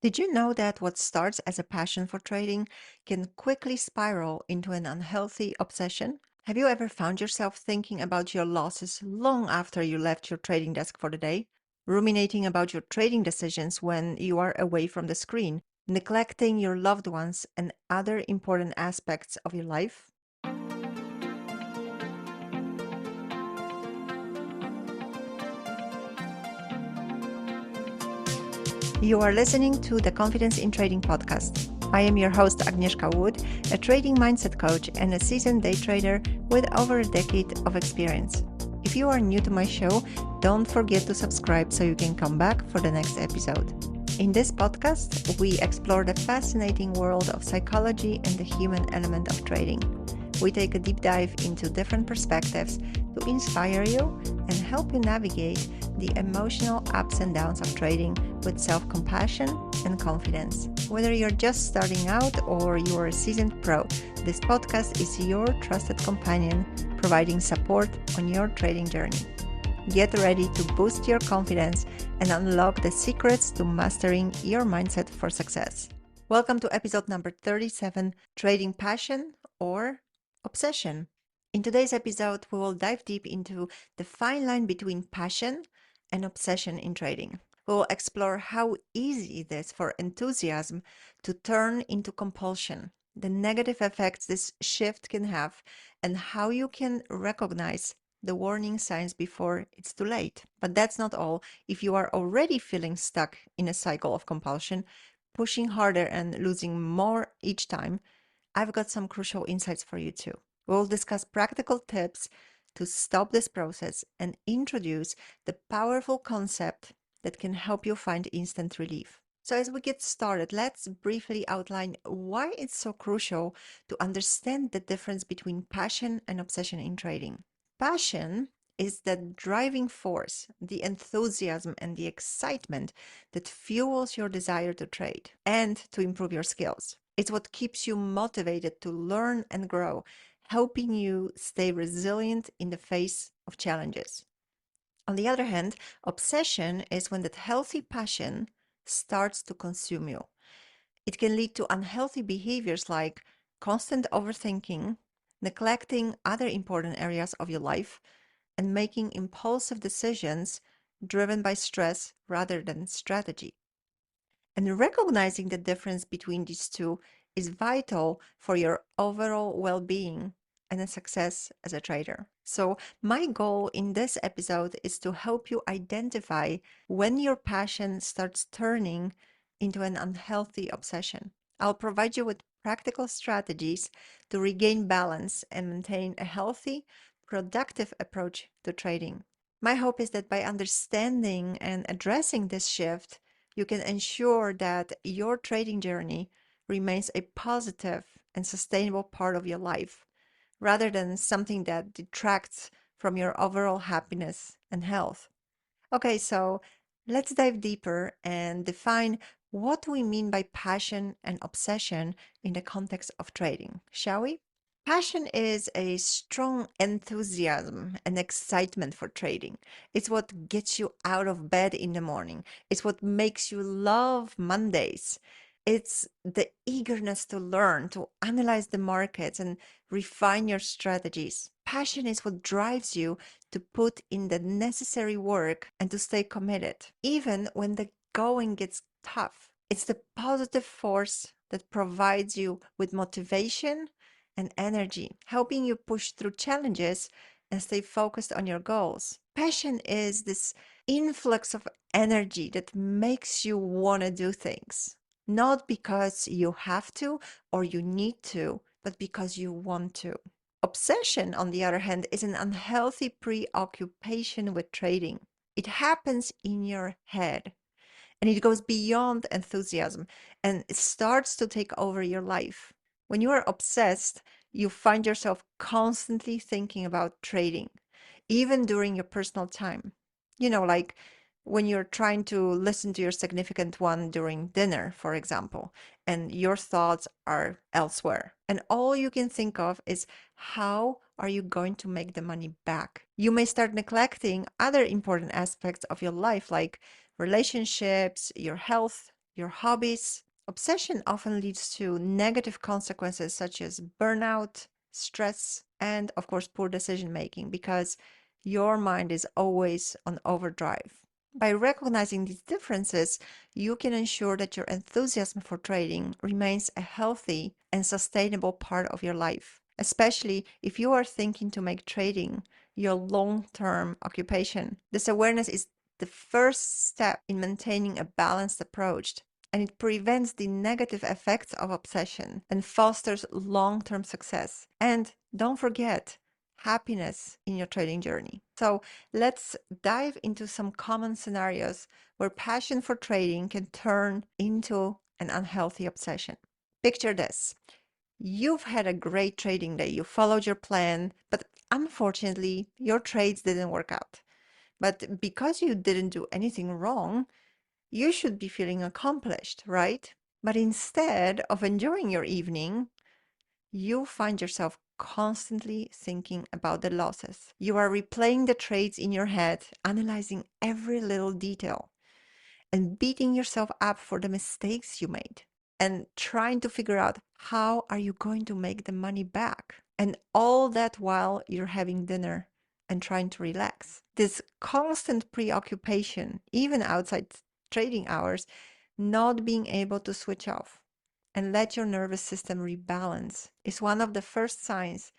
Did you know that what starts as a passion for trading can quickly spiral into an unhealthy obsession? Have you ever found yourself thinking about your losses long after you left your trading desk for the day? Ruminating about your trading decisions when you are away from the screen, neglecting your loved ones and other important aspects of your life? You are listening to the Confidence in Trading podcast. I am your host, Agnieszka Wood, a trading mindset coach and a seasoned day trader with over a decade of experience. If you are new to my show, don't forget to subscribe so you can come back for the next episode. In this podcast, we explore the fascinating world of psychology and the human element of trading. We take a deep dive into different perspectives to inspire you and help you navigate the emotional ups and downs of trading with self compassion and confidence. Whether you're just starting out or you're a seasoned pro, this podcast is your trusted companion providing support on your trading journey. Get ready to boost your confidence and unlock the secrets to mastering your mindset for success. Welcome to episode number 37, Trading Passion or Obsession. In today's episode, we will dive deep into the fine line between passion and obsession in trading. We will explore how easy it is for enthusiasm to turn into compulsion, the negative effects this shift can have, and how you can recognize the warning signs before it's too late. But that's not all. If you are already feeling stuck in a cycle of compulsion, pushing harder and losing more each time, I've got some crucial insights for you too. We'll discuss practical tips to stop this process and introduce the powerful concept that can help you find instant relief. So, as we get started, let's briefly outline why it's so crucial to understand the difference between passion and obsession in trading. Passion is the driving force, the enthusiasm, and the excitement that fuels your desire to trade and to improve your skills. It's what keeps you motivated to learn and grow, helping you stay resilient in the face of challenges. On the other hand, obsession is when that healthy passion starts to consume you. It can lead to unhealthy behaviors like constant overthinking, neglecting other important areas of your life, and making impulsive decisions driven by stress rather than strategy. And recognizing the difference between these two is vital for your overall well being and a success as a trader. So, my goal in this episode is to help you identify when your passion starts turning into an unhealthy obsession. I'll provide you with practical strategies to regain balance and maintain a healthy, productive approach to trading. My hope is that by understanding and addressing this shift, you can ensure that your trading journey remains a positive and sustainable part of your life rather than something that detracts from your overall happiness and health. Okay, so let's dive deeper and define what we mean by passion and obsession in the context of trading, shall we? Passion is a strong enthusiasm and excitement for trading. It's what gets you out of bed in the morning. It's what makes you love Mondays. It's the eagerness to learn, to analyze the markets and refine your strategies. Passion is what drives you to put in the necessary work and to stay committed, even when the going gets tough. It's the positive force that provides you with motivation and energy, helping you push through challenges and stay focused on your goals. Passion is this influx of energy that makes you want to do things, not because you have to or you need to, but because you want to. Obsession, on the other hand, is an unhealthy preoccupation with trading. It happens in your head and it goes beyond enthusiasm and it starts to take over your life. When you are obsessed, you find yourself constantly thinking about trading, even during your personal time. Like when you're trying to listen to your significant one during dinner, for example, and your thoughts are elsewhere. And all you can think of is how are you going to make the money back? You may start neglecting other important aspects of your life, like relationships, your health, your hobbies. Obsession often leads to negative consequences such as burnout, stress, and of course, poor decision making because your mind is always on overdrive. By recognizing these differences, you can ensure that your enthusiasm for trading remains a healthy and sustainable part of your life, especially if you are thinking to make trading your long term occupation. This awareness is the first step in maintaining a balanced approach, and it prevents the negative effects of obsession and fosters long term success. And don't forget, happiness in your trading journey. So let's dive into some common scenarios where passion for trading can turn into an unhealthy obsession. Picture this. You've had a great trading day. You followed your plan, but unfortunately, your trades didn't work out. But because you didn't do anything wrong, you should be feeling accomplished, right? But instead of enjoying your evening, you find yourself constantly thinking about the losses. You are replaying the trades in your head, analyzing every little detail, and beating yourself up for the mistakes you made and trying to figure out how are you going to make the money back. And all that while you're having dinner and trying to relax. This constant preoccupation, even outside trading hours, not being able to switch off and let your nervous system rebalance is one of the first signs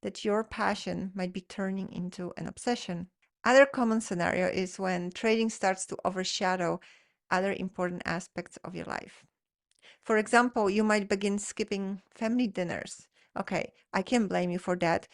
that your passion might be turning into an obsession. Other common scenario is when trading starts to overshadow other important aspects of your life. For example, you might begin skipping family dinners. Okay, I can blame you for that.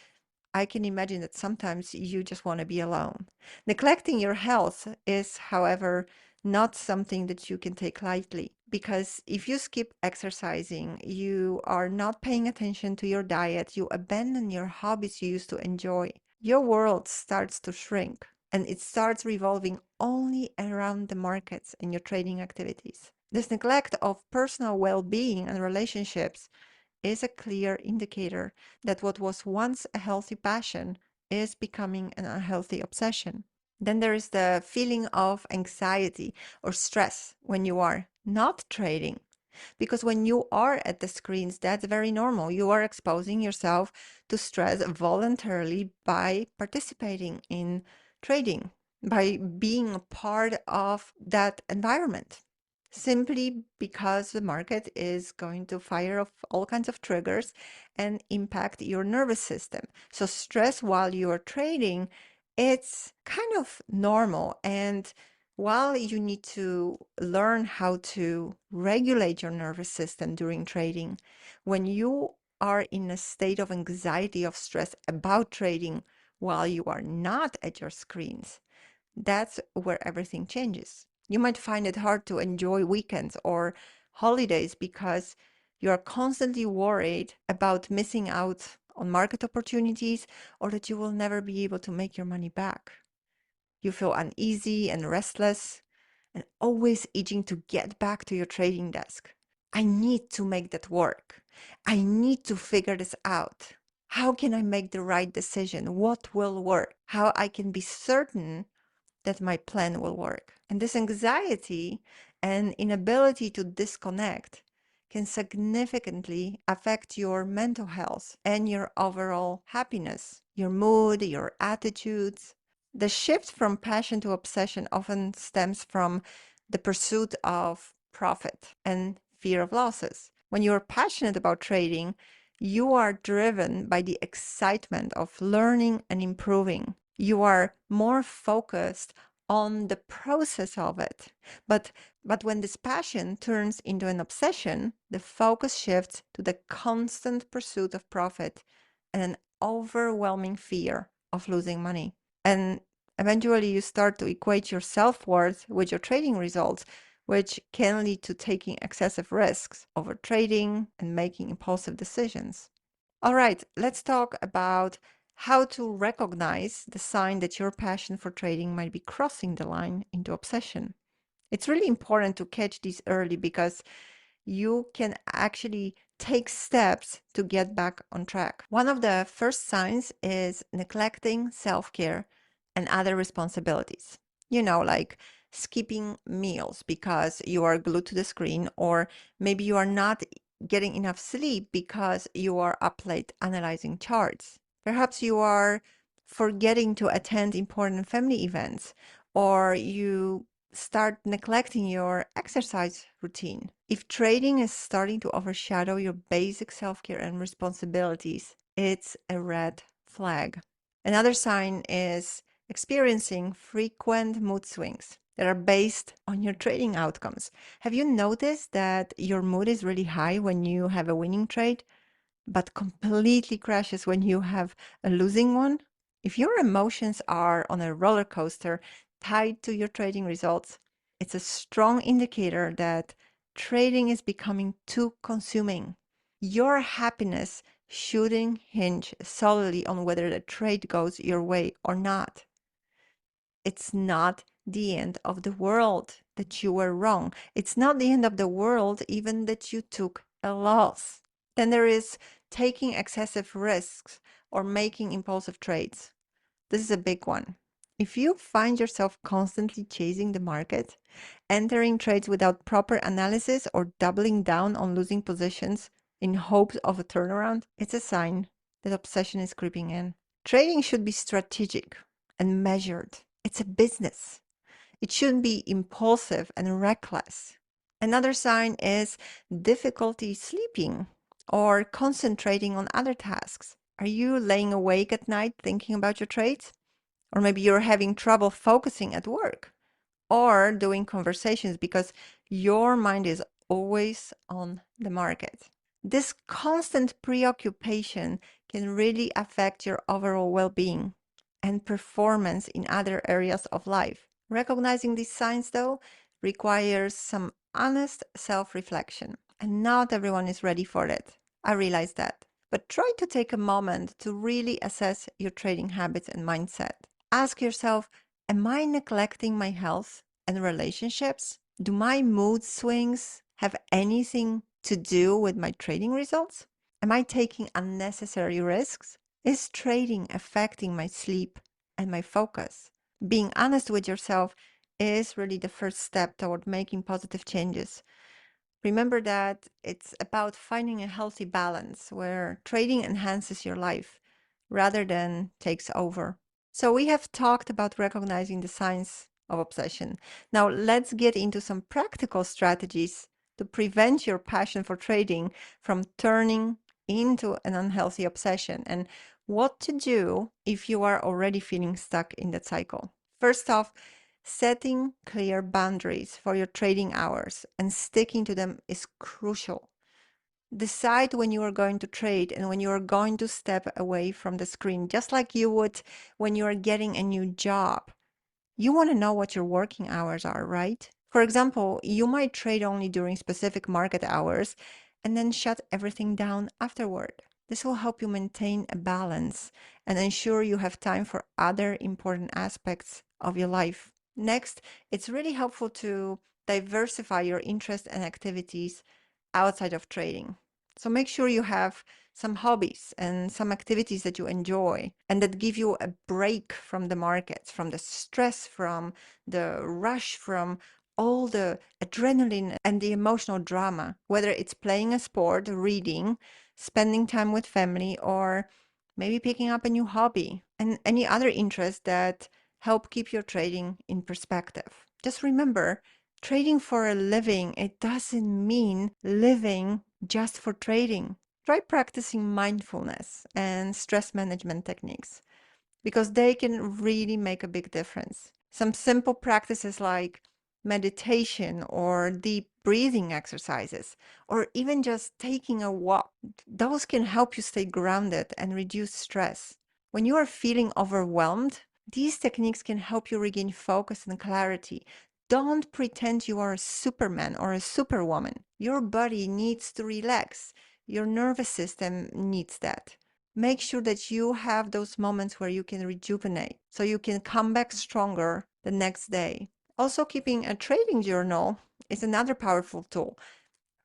I can imagine that sometimes you just want to be alone. Neglecting your health is, however, not something that you can take lightly because if you skip exercising, you are not paying attention to your diet, you abandon your hobbies you used to enjoy, your world starts to shrink and it starts revolving only around the markets and your trading activities. This neglect of personal well being and relationships is a clear indicator that what was once a healthy passion is becoming an unhealthy obsession. Then there is the feeling of anxiety or stress when you are not trading. Because when you are at the screens, that's very normal. You are exposing yourself to stress voluntarily by participating in trading, by being a part of that environment simply because the market is going to fire off all kinds of triggers and impact your nervous system. So stress while you are trading, it's kind of normal. And while you need to learn how to regulate your nervous system during trading, when you are in a state of anxiety, of stress about trading while you are not at your screens, that's where everything changes. You might find it hard to enjoy weekends or holidays because you are constantly worried about missing out on market opportunities or that you will never be able to make your money back. You feel uneasy and restless and always itching to get back to your trading desk. I need to make that work. I need to figure this out. How can I make the right decision? What will work? How I can be certain that my plan will work. And this anxiety and inability to disconnect can significantly affect your mental health and your overall happiness, your mood, your attitudes. The shift from passion to obsession often stems from the pursuit of profit and fear of losses. When you're passionate about trading, you are driven by the excitement of learning and improving. You are more focused on the process of it. But when this passion turns into an obsession, the focus shifts to the constant pursuit of profit and an overwhelming fear of losing money. And eventually you start to equate your self-worth with your trading results, which can lead to taking excessive risks, over trading, and making impulsive decisions. All right, let's talk about how to recognize the sign that your passion for trading might be crossing the line into obsession. It's really important to catch these early because you can actually take steps to get back on track. One of the first signs is neglecting self care and other responsibilities. Like skipping meals because you are glued to the screen, or maybe you are not getting enough sleep because you are up late analyzing charts. Perhaps you are forgetting to attend important family events, or you start neglecting your exercise routine. If trading is starting to overshadow your basic self care and responsibilities, it's a red flag. Another sign is experiencing frequent mood swings that are based on your trading outcomes. Have you noticed that your mood is really high when you have a winning trade, but completely crashes when you have a losing one? If your emotions are on a roller coaster tied to your trading results, it's a strong indicator that trading is becoming too consuming. Your happiness shouldn't hinge solely on whether the trade goes your way or not. It's not the end of the world that you were wrong. It's not the end of the world even that you took a loss. Then there is taking excessive risks or making impulsive trades. This is a big one. If you find yourself constantly chasing the market, entering trades without proper analysis, or doubling down on losing positions in hopes of a turnaround, it's a sign that obsession is creeping in. Trading should be strategic and measured. It's a business. It shouldn't be impulsive and reckless. Another sign is difficulty sleeping or concentrating on other tasks. Are you laying awake at night thinking about your trades? Or maybe you're having trouble focusing at work or doing conversations because your mind is always on the market. This constant preoccupation can really affect your overall well being and performance in other areas of life. Recognizing these signs, though, requires some honest self reflection, and not everyone is ready for it. I realize that. But try to take a moment to really assess your trading habits and mindset. Ask yourself, am I neglecting my health and relationships? Do my mood swings have anything to do with my trading results? Am I taking unnecessary risks? Is trading affecting my sleep and my focus? Being honest with yourself is really the first step toward making positive changes. Remember that it's about finding a healthy balance where trading enhances your life rather than takes over. So, we have talked about recognizing the signs of obsession. Now, let's get into some practical strategies to prevent your passion for trading from turning into an unhealthy obsession, and what to do if you are already feeling stuck in that cycle. First off, setting clear boundaries for your trading hours and sticking to them is crucial. Decide when you are going to trade and when you are going to step away from the screen, just like you would when you are getting a new job. You want to know what your working hours are, right? For example, you might trade only during specific market hours and then shut everything down afterward. This will help you maintain a balance and ensure you have time for other important aspects of your life. Next, it's really helpful to diversify your interests and activities outside of trading. So make sure you have some hobbies and some activities that you enjoy and that give you a break from the markets, from the stress, from the rush, from all the adrenaline and the emotional drama, whether it's playing a sport, reading, spending time with family, or maybe picking up a new hobby and any other interests that help keep your trading in perspective. Just remember, trading for a living, it doesn't mean living just for trading. Try practicing mindfulness and stress management techniques because they can really make a big difference. Some simple practices like meditation or deep breathing exercises, or even just taking a walk, those can help you stay grounded and reduce stress. When you are feeling overwhelmed, these techniques can help you regain focus and clarity. Don't pretend you are a superman or a superwoman. Your body needs to relax. Your nervous system needs that. Make sure that you have those moments where you can rejuvenate so you can come back stronger the next day. Also, keeping a trading journal is another powerful tool.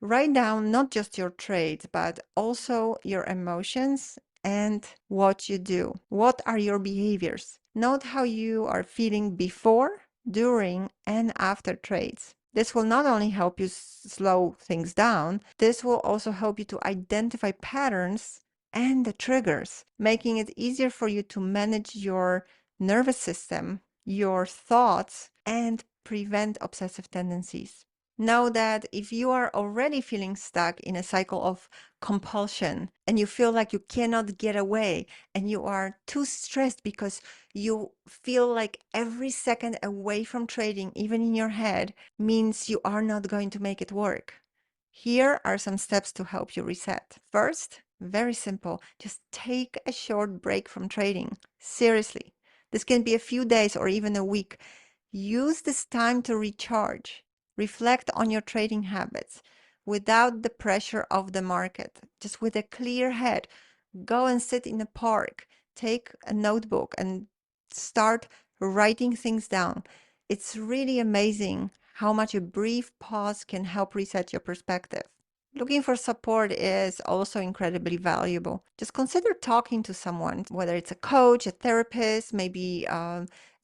Write down not just your trades, but also your emotions and what you do. What are your behaviors? Note how you are feeling before during, and after trades. This will not only help you slow things down, this will also help you to identify patterns and the triggers, making it easier for you to manage your nervous system, your thoughts, and prevent obsessive tendencies. Know that if you are already feeling stuck in a cycle of compulsion and you feel like you cannot get away and you are too stressed because you feel like every second away from trading, even in your head, means you are not going to make it work. Here are some steps to help you reset. First, very simple, just take a short break from trading. Seriously, this can be a few days or even a week. Use this time to recharge. Reflect on your trading habits without the pressure of the market, just with a clear head. Go and sit in a park, take a notebook, and start writing things down. It's really amazing how much a brief pause can help reset your perspective. Looking for support is also incredibly valuable. Just consider talking to someone, whether it's a coach, a therapist, maybe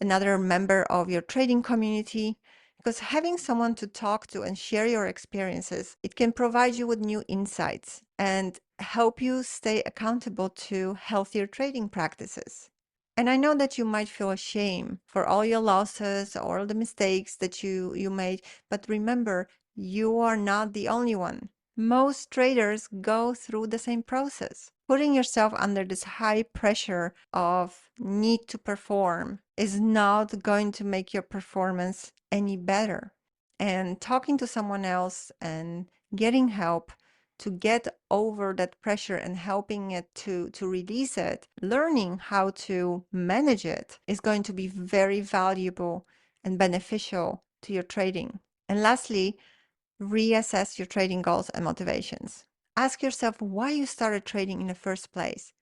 another member of your trading community, because having someone to talk to and share your experiences, it can provide you with new insights and help you stay accountable to healthier trading practices. And I know that you might feel ashamed for all your losses or all the mistakes that you made, but remember, you are not the only one. Most traders go through the same process. Putting yourself under this high pressure of need to perform is not going to make your performance any better. And talking to someone else and getting help to get over that pressure and helping it to release it, learning how to manage it is going to be very valuable and beneficial to your trading. And lastly, reassess your trading goals and motivations. Ask yourself why you started trading in the first place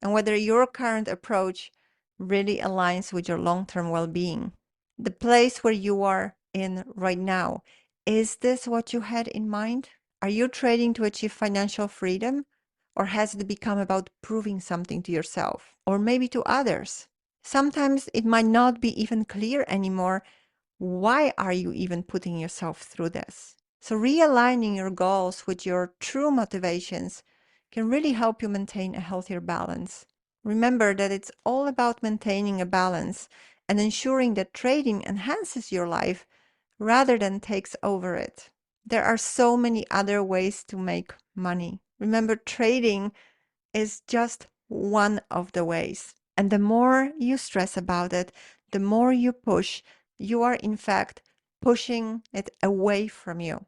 and whether your current approach really aligns with your long-term well-being. The place where you are in right now, is this what you had in mind? Are you trading to achieve financial freedom? Or has it become about proving something to yourself or maybe to others? Sometimes it might not be even clear anymore. Why are you even putting yourself through this? So, realigning your goals with your true motivations can really help you maintain a healthier balance. Remember that it's all about maintaining a balance and ensuring that trading enhances your life rather than takes over it. There are so many other ways to make money. Remember, trading is just one of the ways. And the more you stress about it, the more you push, you are in fact pushing it away from you.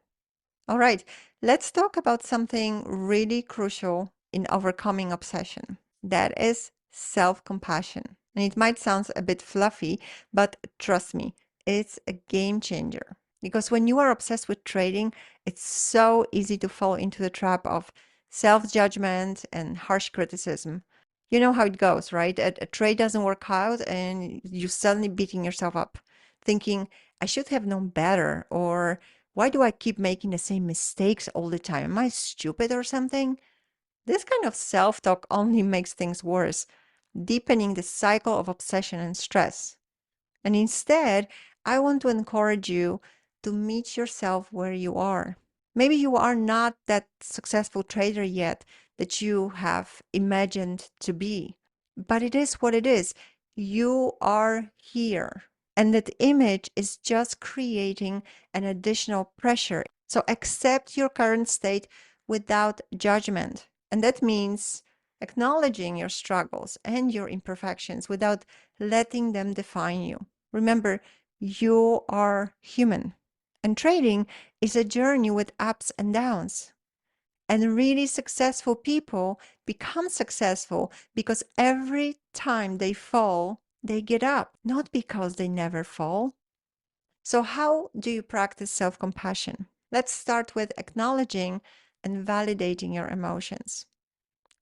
All right, let's talk about something really crucial in overcoming obsession. That is self compassion. And it might sound a bit fluffy, but trust me, it's a game changer. Because when you are obsessed with trading, it's so easy to fall into the trap of self judgment and harsh criticism. You know how it goes, right? A trade doesn't work out, and you suddenly beating yourself up, thinking, I should have known better, or why do I keep making the same mistakes all the time? Am I stupid or something? This kind of self talk only makes things worse, deepening the cycle of obsession and stress. And instead, I want to encourage you to meet yourself where you are. Maybe you are not that successful trader yet that you have imagined to be, but it is what it is. You are here. And that image is just creating an additional pressure. So accept your current state without judgment. And that means acknowledging your struggles and your imperfections without letting them define you. Remember, you are human. And trading is a journey with ups and downs. And really successful people become successful because every time they fall, they get up, not because they never fall. So, how do you practice self compassion? Let's start with acknowledging and validating your emotions.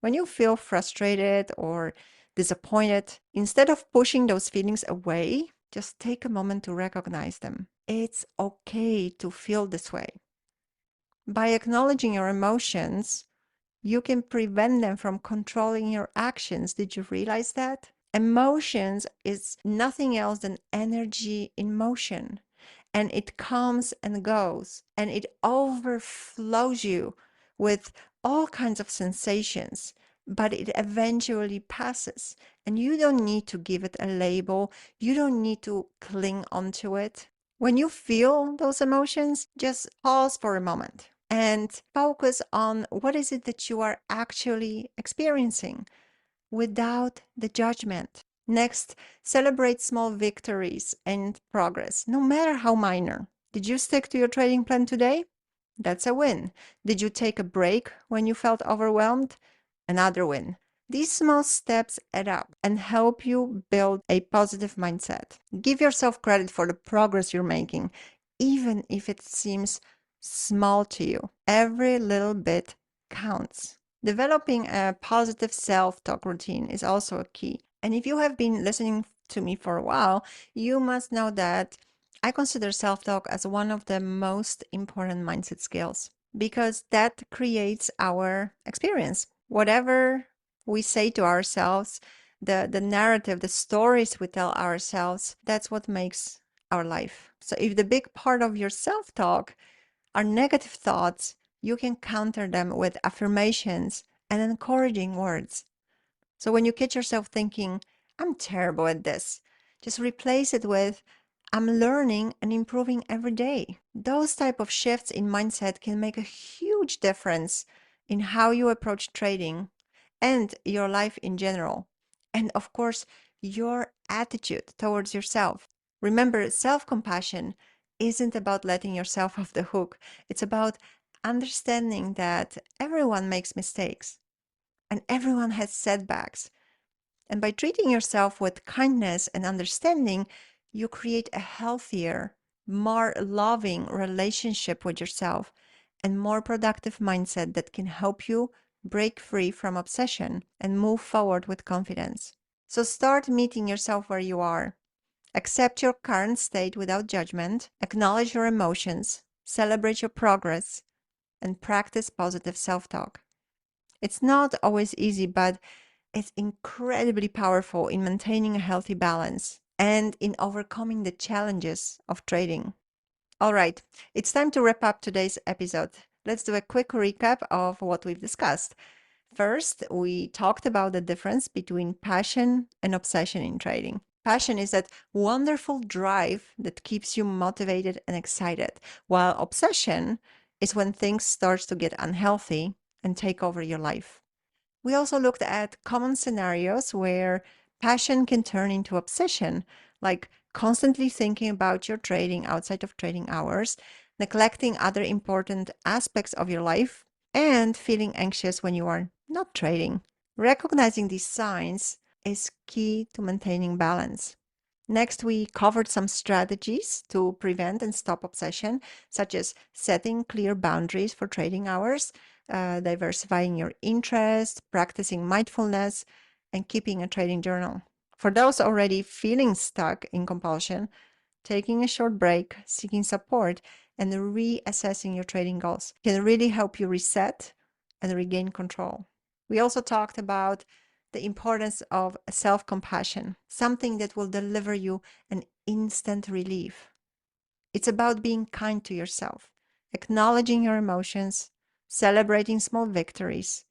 When you feel frustrated or disappointed, instead of pushing those feelings away, just take a moment to recognize them. It's okay to feel this way. By acknowledging your emotions, you can prevent them from controlling your actions. Did you realize that? Emotions is nothing else than energy in motion, and it comes and goes, and it overflows you with all kinds of sensations, but it eventually passes. And you don't need to give it a label, you don't need to cling onto it. When you feel those emotions, just pause for a moment and focus on what is it that you are actually experiencing without the judgment. Next, celebrate small victories and progress, no matter how minor. Did you stick to your trading plan today? That's a win. Did you take a break when you felt overwhelmed? Another win. These small steps add up and help you build a positive mindset. Give yourself credit for the progress you're making, even if it seems small to you. Every little bit counts. Developing a positive self talk routine is also a key. And if you have been listening to me for a while, you must know that I consider self talk as one of the most important mindset skills because that creates our experience. Whatever we say to ourselves, the narrative, the stories we tell ourselves, that's what makes our life. So if the big part of your self talk are negative thoughts, you can counter them with affirmations and encouraging words. So when you catch yourself thinking, I'm terrible at this, just replace it with, I'm learning and improving every day. Those type of shifts in mindset can make a huge difference in how you approach trading and your life in general. And of course, your attitude towards yourself. Remember, self-compassion isn't about letting yourself off the hook. It's about understanding that everyone makes mistakes and everyone has setbacks. And by treating yourself with kindness and understanding, you create a healthier, more loving relationship with yourself and more productive mindset that can help you break free from obsession and move forward with confidence. So start meeting yourself where you are. Accept your current state without judgment, acknowledge your emotions, celebrate your progress, and practice positive self talk. It's not always easy, but it's incredibly powerful in maintaining a healthy balance and in overcoming the challenges of trading. All right, it's time to wrap up today's episode. Let's do a quick recap of what we've discussed. First, we talked about the difference between passion and obsession in trading. Passion is that wonderful drive that keeps you motivated and excited, while obsession is when things start to get unhealthy and take over your life. We also looked at common scenarios where passion can turn into obsession, like constantly thinking about your trading outside of trading hours, neglecting other important aspects of your life, and feeling anxious when you are not trading. Recognizing these signs is key to maintaining balance. Next, we covered some strategies to prevent and stop obsession, such as setting clear boundaries for trading hours, diversifying your interest, practicing mindfulness, and keeping a trading journal. For those already feeling stuck in compulsion, taking a short break, seeking support, and reassessing your trading goals can really help you reset and regain control. We also talked about the importance of self compassion, something that will deliver you an instant relief. It's about being kind to yourself, acknowledging your emotions, celebrating small victories,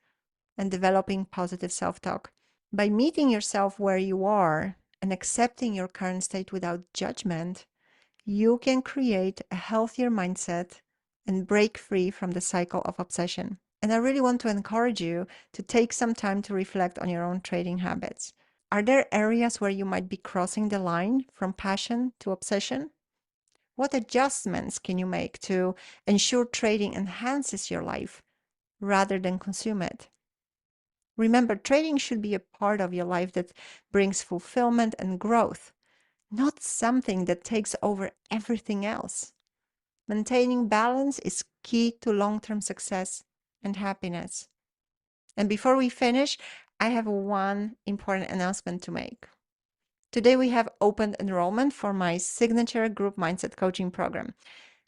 and developing positive self talk. By meeting yourself where you are and accepting your current state without judgment, you can create a healthier mindset and break free from the cycle of obsession. And I really want to encourage you to take some time to reflect on your own trading habits. Are there areas where you might be crossing the line from passion to obsession? What adjustments can you make to ensure trading enhances your life rather than consume it? Remember, trading should be a part of your life that brings fulfillment and growth, not something that takes over everything else. Maintaining balance is key to long-term success and happiness. And before we finish, I have one important announcement to make. Today we have opened enrollment for my signature group mindset coaching program,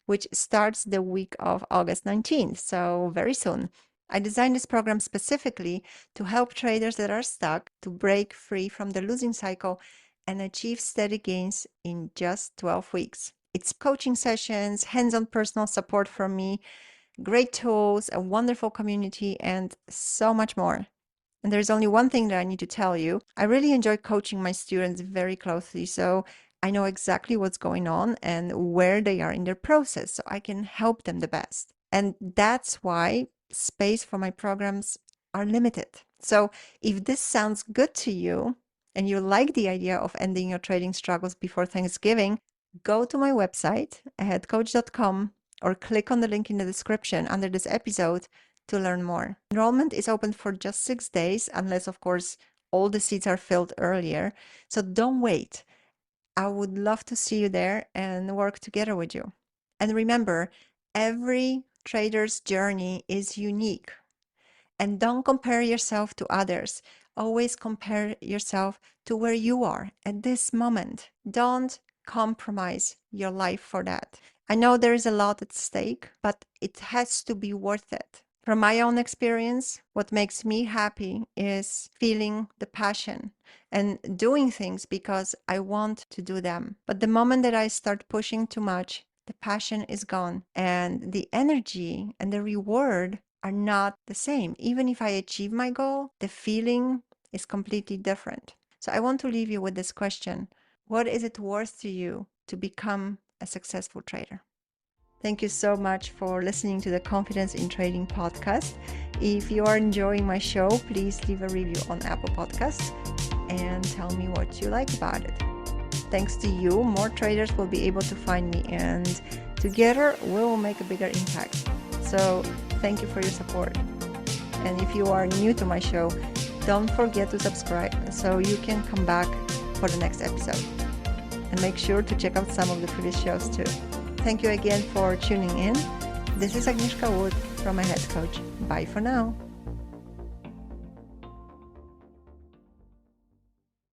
which starts the week of August 19th, so very soon. I designed this program specifically to help traders that are stuck to break free from the losing cycle and achieve steady gains in just 12 weeks. It's coaching sessions, hands-on personal support from me, great tools, a wonderful community, and so much more. And there's only one thing that I need to tell you. I really enjoy coaching my students very closely, so I know exactly what's going on and where they are in their process, so I can help them the best. And that's why space for my programs are limited. So if this sounds good to you and you like the idea of ending your trading struggles before Thanksgiving, go to my website, aheadcoach.com, or click on the link in the description under this episode to learn more. Enrollment is open for just 6 days, unless, of course, all the seats are filled earlier. So don't wait. I would love to see you there and work together with you. And remember, every trader's journey is unique. And don't compare yourself to others. Always compare yourself to where you are at this moment. Don't compromise your life for that. I know there is a lot at stake, but it has to be worth it. From my own experience, what makes me happy is feeling the passion and doing things because I want to do them. But the moment that I start pushing too much, the passion is gone and the energy and the reward are not the same. Even if I achieve my goal, the feeling is completely different. So I want to leave you with this question. What is it worth to you to become a successful trader? Thank you so much for listening to the Confidence in Trading podcast. If you are enjoying my show, please leave a review on Apple Podcasts and tell me what you like about it. Thanks to you, more traders will be able to find me, and together we will make a bigger impact. So thank you for your support. And if you are new to my show, don't forget to subscribe so you can come back for the next episode. And make sure to check out some of the previous shows too. Thank you again for tuning in. This is Agnieszka Wood from Ahead Coach. Bye for now.